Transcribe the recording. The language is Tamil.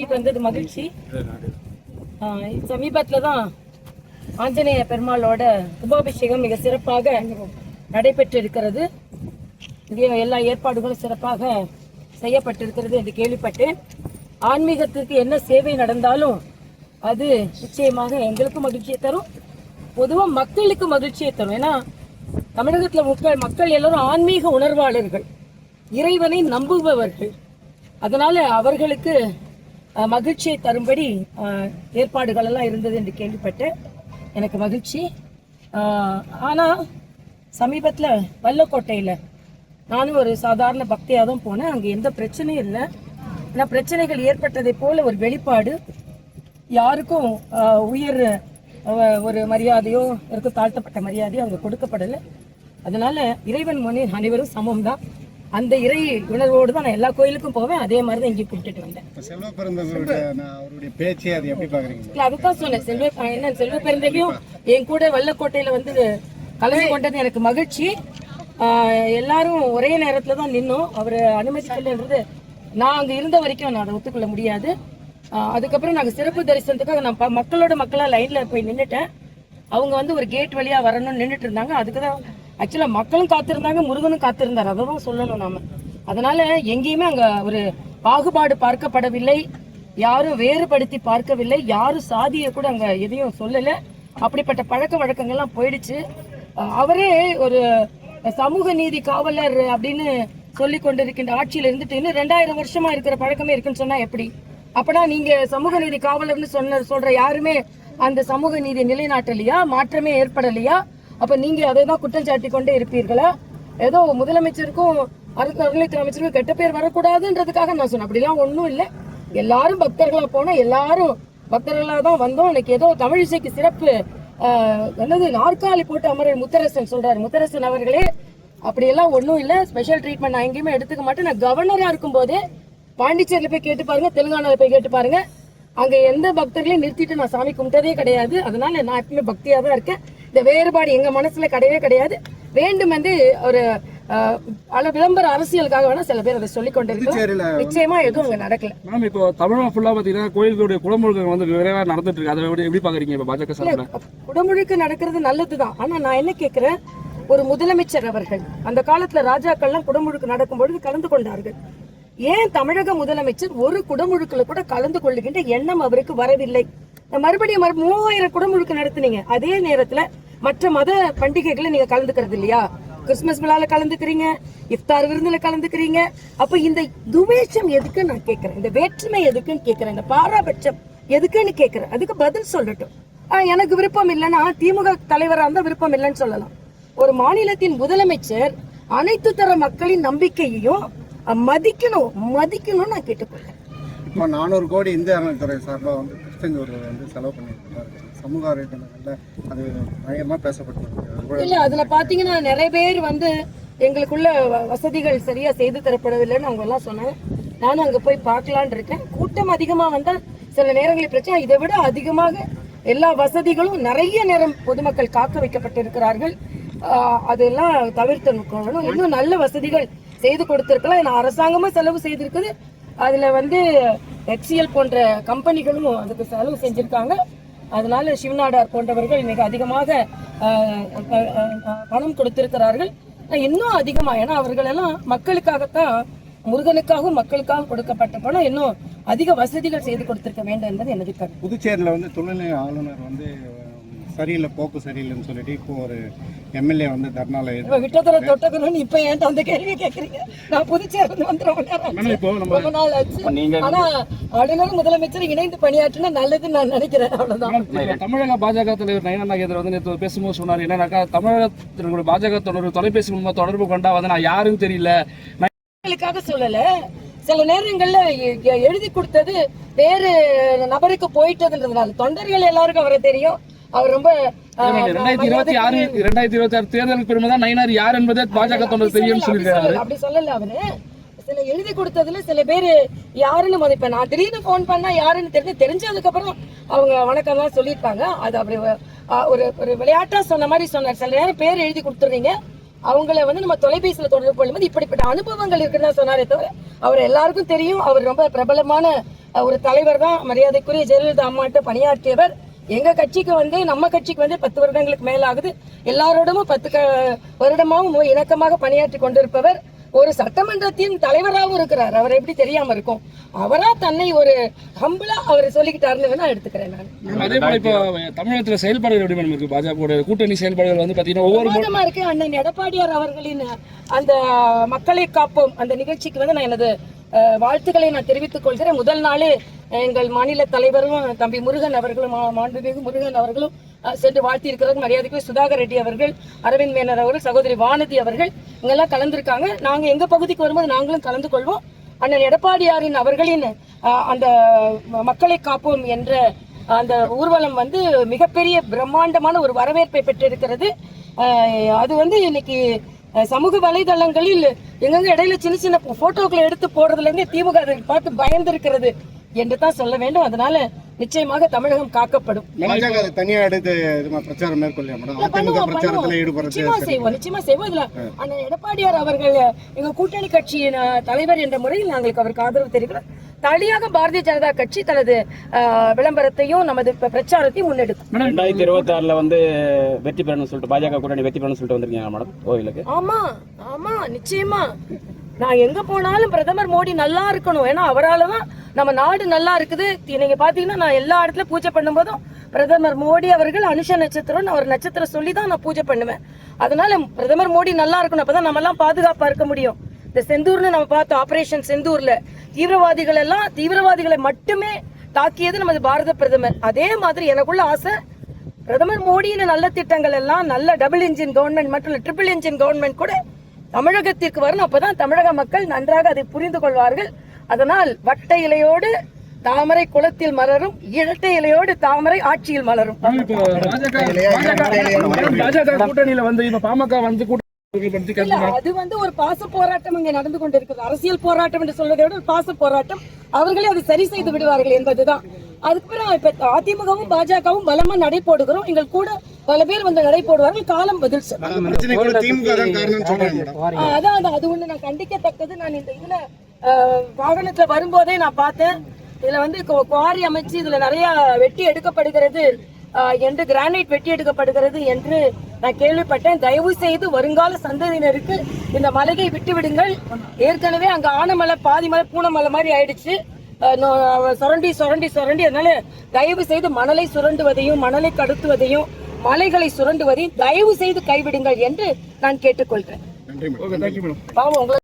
பேட்டிக்கு வந்தது மகிழ்ச்சி. சமீபத்தில் தான் ஆஞ்சநேய பெருமாளோட கும்பாபிஷேகம் மிக சிறப்பாக நடைபெற்று இருக்கிறது. இங்கே எல்லா ஏற்பாடுகளும் சிறப்பாக செய்யப்பட்டிருக்கிறது என்று கேள்விப்பட்டேன். ஆன்மீகத்திற்கு என்ன சேவை நடந்தாலும் அது நிச்சயமாக எங்களுக்கும் மகிழ்ச்சியை தரும், பொதுவாக மக்களுக்கு மகிழ்ச்சியை தரும். ஏன்னா தமிழகத்தில் மக்கள் எல்லாரும் ஆன்மீக உணர்வாளர்கள், இறைவனை நம்புபவர்கள். அதனால அவர்களுக்கு மகிழ்ச்சியை தரும்படி ஏற்பாடுகள் எல்லாம் இருந்தது என்று கேள்விப்பட்டேன். எனக்கு மகிழ்ச்சி. ஆனால் சமீபத்தில் வல்லக்கோட்டையில் நானும் ஒரு சாதாரண பக்தியாக தான் போனேன். அங்கே எந்த பிரச்சனையும் இல்லை. ஆனால் பிரச்சனைகள் ஏற்பட்டதை போல ஒரு வெளிப்பாடு, யாருக்கும் உயர் ஒரு மரியாதையோ இருக்கும் தாழ்த்தப்பட்ட மரியாதையோ அங்கே கொடுக்கப்படலை. அதனால இறைவன் முன்னே அனைவரும் சமம் தான். அந்த இறை உணர்வோடு தான் நான் எல்லா கோயிலுக்கும் போவேன். அதே மாதிரி தான் இங்கே கூப்பிட்டுட்டு வந்தேன். அதுதான் சொன்னேன். செல்வ பெருந்தகையும் என் கூட வல்லக்கோட்டையில் வந்து கலந்து கொண்டது எனக்கு மகிழ்ச்சி. எல்லாரும் ஒரே நேரத்தில் தான் நின்னோம். அவர் அனுமதிக்கலைன்றது நான் அங்கே இருந்த வரைக்கும் நான் அதை ஒத்துக்கொள்ள முடியாது. அதுக்கப்புறம் நாங்கள் சிறப்பு தரிசனத்துக்காக நான் மக்களாக லைனில் போய் நின்றுட்டேன். அவங்க வந்து ஒரு கேட் வழியாக வரணும்னு நின்றுட்டு இருந்தாங்க. அதுக்கு தான் ஆக்சுவலாக மக்களும் காத்திருந்தாங்க, முருகனும் காத்திருந்தார். அதை தான் சொல்லணும் நாம. அதனால எங்கேயுமே அங்கே ஒரு பாகுபாடு பார்க்கப்படவில்லை, யாரும் வேறுபடுத்தி பார்க்கவில்லை, யாரும் சாதியை கூட அங்கே எதையும் சொல்லலை. அப்படிப்பட்ட பழக்க வழக்கங்கள்லாம் போயிடுச்சு. அவரே ஒரு சமூக நீதி காவலர் அப்படின்னு சொல்லி கொண்டிருக்கின்ற ஆட்சியில் இருந்துட்டு இன்னும் 2000 வருஷமா இருக்கிற பழக்கமே இருக்குன்னு சொன்னா எப்படி? அப்பனா நீங்க சமூக நீதி காவலர்னு சொல்ற யாருமே அந்த சமூக நீதி நிலைநாட்டலையா, மாற்றமே ஏற்படலையா? அப்ப நீங்க அதை தான் குற்றம் சாட்டி கொண்டே இருப்பீர்களா? ஏதோ முதலமைச்சருக்கும் அறநிலையத்துறை அமைச்சருக்கும் கெட்ட பேர் வரக்கூடாதுன்றதுக்காக நான் சொன்னேன். அப்படிலாம் ஒன்றும் இல்லை. எல்லாரும் பக்தர்களா போனா எல்லாரும் பக்தர்களாக தான் வந்தோம். இன்னைக்கு ஏதோ தமிழிசைக்கு சிறப்பு என்னது நாற்காலி போட்டு அமரர் முத்தரசன் சொல்றாரு. முத்தரசன் அவர்களே, அப்படியெல்லாம் ஒன்றும் இல்லை. ஸ்பெஷல் ட்ரீட்மெண்ட் நான் எங்கேயுமே எடுத்துக்க மாட்டேன். நான் கவர்னரா இருக்கும் போதே பாண்டிச்சேரியில் போய் கேட்டு பாருங்க, தெலுங்கானாவில் போய் கேட்டு பாருங்க, அங்க எந்த பக்தர்களையும் நிறுத்திட்டு நான் சாமி கும்பிட்டதே கிடையாது. அதனால நான் எப்பவுமே பக்தியா தான் இருக்கேன். இந்த வேறுபாடு எங்க மனசுல கிடையவே கிடையாது. வேண்டும் என்று ஒரு விளம்பர அரசியலுக்காக வேணா சில பேர் அதை சொல்லிக் கொண்டிருக்கோம். நிச்சயமா எதுவும் அங்க நடக்கல. மேம், இப்போ தமிழகம் ஃபுல்லா பாத்தீங்கன்னா கோயில்களுடைய குடமுழுக்கு வந்து விரைவா நடந்துட்டு இருக்கு. அதை எப்படி பாக்குறீங்க? இப்ப பாஜக சார்பில் குடமுழுக்கு நடக்கிறது நல்லதுதான். ஆனா நான் என்ன கேட்கிறேன், ஒரு முதலமைச்சர் அவர்கள் அந்த காலத்துல ராஜாக்கள்லாம் குடமுழுக்கு நடக்கும் பொழுது கலந்து கொண்டார்கள். ஏன் தமிழக முதலமைச்சர் ஒரு குடமுழுக்குல கூட கலந்து கொள்ளுகின்ற எண்ணம் அவருக்கு வரவில்லை? மறுபடியும் 3000 குடமுழுக்கு நடத்துனீங்க. அதே நேரத்துல மற்ற மத பண்டிகைகளை நீங்க கலந்துக்கிறது இல்லையா? கிறிஸ்துமஸ் விழால கலந்துக்கிறீங்க, இஃப்தார் விருந்துல கலந்துக்கிறீங்க. அப்ப இந்த துவேஷம் எதுக்குன்னு நான் கேட்கிறேன். இந்த வேற்றுமை எதுக்குன்னு கேட்கிறேன். இந்த பாராபட்சம் எதுக்குன்னு கேட்கிறேன். அதுக்கு பதில் சொல்லட்டும். எனக்கு விருப்பம் இல்லைன்னா திமுக தலைவராக இருந்தா விருப்பம் இல்லைன்னு சொல்லலாம். ஒரு மாநிலத்தின் முதலமைச்சர் அனைத்து தர மக்களின் நம்பிக்கையையும் மதிக்கணும் நான் கேட்டுக்கொள்றேன். இப்போ 400 கோடி இந்திய அறநிலையத்துறை சார்பாக வந்து திருச்செந்தூரில் வந்து செலவு பண்ணியிருக்காங்க. சமூக வலைதளங்கள்ல அது பயங்கரமாக பேசப்பட்டிருக்கு. இல்லை, அதில் பார்த்தீங்கன்னா நிறைய பேர் வந்து எங்களுக்குள்ள வசதிகள் சரியா செய்து தரப்படவில்லைன்னு அவங்க எல்லாம் சொன்னாங்க. நானும் அங்கே போய் பார்க்கலான் இருக்கேன். கூட்டம் அதிகமாக வந்தால் சில நேரங்களில் பிரச்சனை. இதை விட அதிகமாக எல்லா வசதிகளும் நிறைய நேரம் பொதுமக்கள் காக்க வைக்கப்பட்டிருக்கிறார்கள். அதெல்லாம் தவிர்த்து இன்னும் நல்ல வசதிகள் செய்து கொடுத்திருக்கலாம். ஏன்னா அரசாங்கமும் செலவு செய்திருக்குது. அதுல வந்து HCL போன்ற கம்பெனிகளும் அதுக்கு செலவு செஞ்சிருக்காங்க. அதனால சிவநாடார் போன்றவர்கள் மிக அதிகமாக பணம் கொடுத்திருக்கிறார்கள். இன்னும் அதிகமா, ஏன்னா அவர்கள் எல்லாம் மக்களுக்காகத்தான், முருகனுக்காகவும் மக்களுக்காகவும் கொடுக்கப்பட்ட பணம். இன்னும் அதிக வசதிகள் செய்து கொடுத்திருக்க வேண்டும் என்பது எனது கருத்து. புதுச்சேரியில் வந்து துணைநிலை ஆளுநர் வந்து சரியில்லை, போக்கு சரியில்லைன்னு சொல்லிட்டு இப்போ ஒரு MLA வந்து தர்ணால விட்டதர தொட்டக்கணும்னு இப்ப ஏன் அந்த கேள்வி கேட்கறீங்க? நான் புதுச்சேரி வந்து ரொம்ப நாள் ஆச்சு. ஆனா ஆளுநர் முதலமைச்சர் இணைந்து பணியாற்றினா நல்லதுன்னு நான் நினைக்கிறேன். அவ்வளவுதான். தமிழக பாஜக தலைவர் நயனா நாகேந்திரன் வந்து நேற்று பேசும்போது சொன்னார், என்னன்னாக்கா தமிழகத்தினுடைய பாஜக தொலைபேசி மூலமா தொடர்பு கொண்டா வந்து நான் யாருன்னு தெரியல, சொல்லல. சில நேரங்கள்ல எழுதி கொடுத்தது வேறு நபருக்கு போயிட்டதுன்றதுனால தொண்டர்கள் எல்லாருக்கும் அவரை தெரியும். அவர் ரொம்ப 2026 தேர்தலுக்கு பிறகுதான் நயினார் யார் என்பதே பாஜக தொண்டர் தெரியும் சொல்லிருக்காரு. அப்படி சொல்லல அவரு. சில எழுதி கொடுத்ததுல சில பேர் யாருன்னு மதிப்பேன். நான் திடீர்னு போன் பண்ணா யாருன்னு தெரிஞ்சதுக்கு அப்புறம் அவங்க வணக்கம் எல்லாம் சொல்லியிருப்பாங்க. அது அப்படி ஒரு விளையாட்டா சொன்ன மாதிரி சொன்னார். சில நேரம் பேர் எழுதி கொடுத்துறீங்க, அவங்கள வந்து நம்ம தொலைபேசியில தொடர்பு கொள்ளும்போது இப்படிப்பட்ட அனுபவங்கள் இருக்குன்னு தான் சொன்னாரே தவிர அவர் எல்லாருக்கும் தெரியும். அவர் ரொம்ப பிரபலமான ஒரு தலைவர் தான். மரியாதைக்குரிய ஜெயலலிதா அம்மாட்ட பணியாற்றியவர். எங்க கட்சிக்கு வந்து நம்ம கட்சிக்கு வந்து 10 வருடங்களுக்கு மேல ஆகுது. எல்லாரோடமும் 10 வருடமாகவும் இணக்கமாக பணியாற்றி கொண்டிருப்பவர். ஒரு சட்டமன்றத்தின் தலைவராகவும் இருக்கிறார். அவர் எப்படி தெரியாம இருக்கும்? அவரா தன்னை ஒரு ஹம்பிளா அவர் சொல்லிக்கிட்டாருன்னு வேணா எடுத்துக்கிறேன் நான். அதே போல இப்போ தமிழகத்துல செயல்பாடுகள் எப்படி மேடம் இருக்கு? பாஜக கூட்டணி செயல்பாடுகள் வந்து பாத்தீங்கன்னா ஒவ்வொரு பிரமாதமா இருக்கு. அண்ணன் எடப்பாடியார் அவர்களின் அந்த மக்களை காப்போம் அந்த நிகழ்ச்சிக்கு வந்து நான் எனது வாழ்த்துக்களை நான் தெரிவித்துக் கொள்கிறேன். முதல் நாளே எங்கள் மாநில தலைவரும் தம்பி முருகன் அவர்களும் மாண்புமிகு முருகன் அவர்களும் சென்று வாழ்த்தி இருக்கிறார். மரியாதைக்கு சுதாகர் ரெட்டி அவர்கள், அரவிந்த் மேனர் அவர்கள், சகோதரி வானதி அவர்கள் இங்கெல்லாம் கலந்துருக்காங்க. நாங்க எங்க பகுதிக்கு வரும்போது நாங்களும் கலந்து கொள்வோம். அண்ணன் எடப்பாடியாரின் அவர்களின் அந்த மக்களை காப்போம் என்ற அந்த ஊர்வலம் வந்து மிகப்பெரிய பிரம்மாண்டமான ஒரு வரவேற்பை பெற்றிருக்கிறது. அது வந்து இன்னைக்கு சமூக வலைதளங்களில் எங்கெங்க இடையில சின்ன சின்ன போட்டோக்களை எடுத்து போடுறதுல இருந்தே திமுக அதை பார்த்து பயந்திருக்கிறது என்று தான் சொல்ல வேண்டும். அதனால நிச்சயமாக தமிழகம் காக்கப்படும். பாஜக தனியா எடுத்து பிரச்சாரம் மேற்கொள்ளையா மேடம்? அதிமுக பிரச்சாரத்துல ஈடுபடுறது நிச்சயமா செய்வோம். இதுல அண்ணன் எடப்பாடியார் அவர்கள் எங்க கூட்டணி கட்சியின் தலைவர் என்ற முறையில் நாங்களுக்கு அவருக்கு ஆதரவு தெரிவிக்கிறோம். தனியாக பாரதிய ஜனதா கட்சி தனது விளம்பரத்தையும் நமது பிரச்சாரத்தையும் முன்னெடுக்கும். 2026 வந்து வெற்றி பெறணும்னு சொல்லிட்டு பாஜக கூட்டணி வெற்றி பெறணும்னு சொல்லிட்டு வந்திருக்கீங்க மேடம் கோவிலுக்கு. ஆமா நிச்சயமா. நான் எங்க போனாலும் பிரதமர் மோடி நல்லா இருக்கணும். ஏன்னா அவராலதான் நம்ம நாடு நல்லா இருக்குது. நீங்க பாத்தீங்கன்னா நான் எல்லா இடத்துல பூஜை பண்ணும்போதும் பிரதமர் மோடி அவர்கள் அனுஷ நட்சத்திரம் அவர் நட்சத்திரம் சொல்லி தான் நான் பூஜை பண்ணுவேன். அதனால பிரதமர் மோடி நல்லா இருக்கணும். அப்பதான் நம்ம எல்லாம் பாதுகாப்பா இருக்க முடியும். இந்த செந்தூர்னு நம்ம பார்த்தோம், ஆபரேஷன் செந்தூர்ல தீவிரவாதிகளை மட்டுமே தாக்கியது நமது பாரத பிரதமர். அதே மாதிரி எனக்குள்ள ஆசை பிரதமர் மோடியின் நல்ல திட்டங்கள் எல்லாம் நல்ல டபுள் இன்ஜின் கவர்மெண்ட் மற்றும் ட்ரிபிள் இன்ஜின் கவர்மெண்ட் கூட தமிழகத்திற்கு வரணும். அப்பதான் தமிழக மக்கள் நன்றாக அதை புரிந்து கொள்வார்கள். அதனால் வட்ட இலையோடு தாமரை குளத்தில் மலரும், இரட்டை இலையோடு தாமரை ஆட்சியில் மலரும். பாஜக கூட்டணியில வந்து இப்ப பாமக வந்து அது வந்து ஒரு பாச போராட்டம் இங்கே நடந்து கொண்டிருக்கிறது. அரசியல் போராட்டம் என்று சொல்வதை விட ஒரு பாச போராட்டம். அவர்களே அதை சரி செய்து விடுவார்கள் என்பதுதான். அதுக்கப்புறம் இப்ப அதிமுகவும் பாஜகவும் பலமா நடை போடுகிறோம். எங்கள் கூட பல பேர் வந்து நடை போடுவார்கள். காலம் பதில் அதான் அது ஒண்ணு நான் கண்டிக்கத்தக்கது. நான் இந்த இதுல வாகனத்துல வரும்போதே நான் பார்த்தேன். இதுல வந்து குவாரி அமைச்சு இதுல நிறைய வெட்டி எடுக்கப்படுகிறது என்று, கிரானைட் வெட்டி எடுக்கப்படுகிறது என்று நான் கேள்விப்பட்டேன். தயவு செய்து வருங்கால சந்ததியினருக்கு இந்த மலையை விட்டு விடுங்கள். ஏற்கனவே அங்க ஆனமலை பாதி மலை பூனமலை மாதிரி ஆயிடுச்சு, சுரண்டி. அதனால தயவு செய்து மணலை சுரண்டுவதையும் மணலை கடத்துவதையும் மலைகளை சுரண்டுவதையும் தயவு செய்து கைவிடுங்கள் என்று நான் கேட்டுக்கொள்கிறேன். நன்றி மேடம். பாவம் உங்களை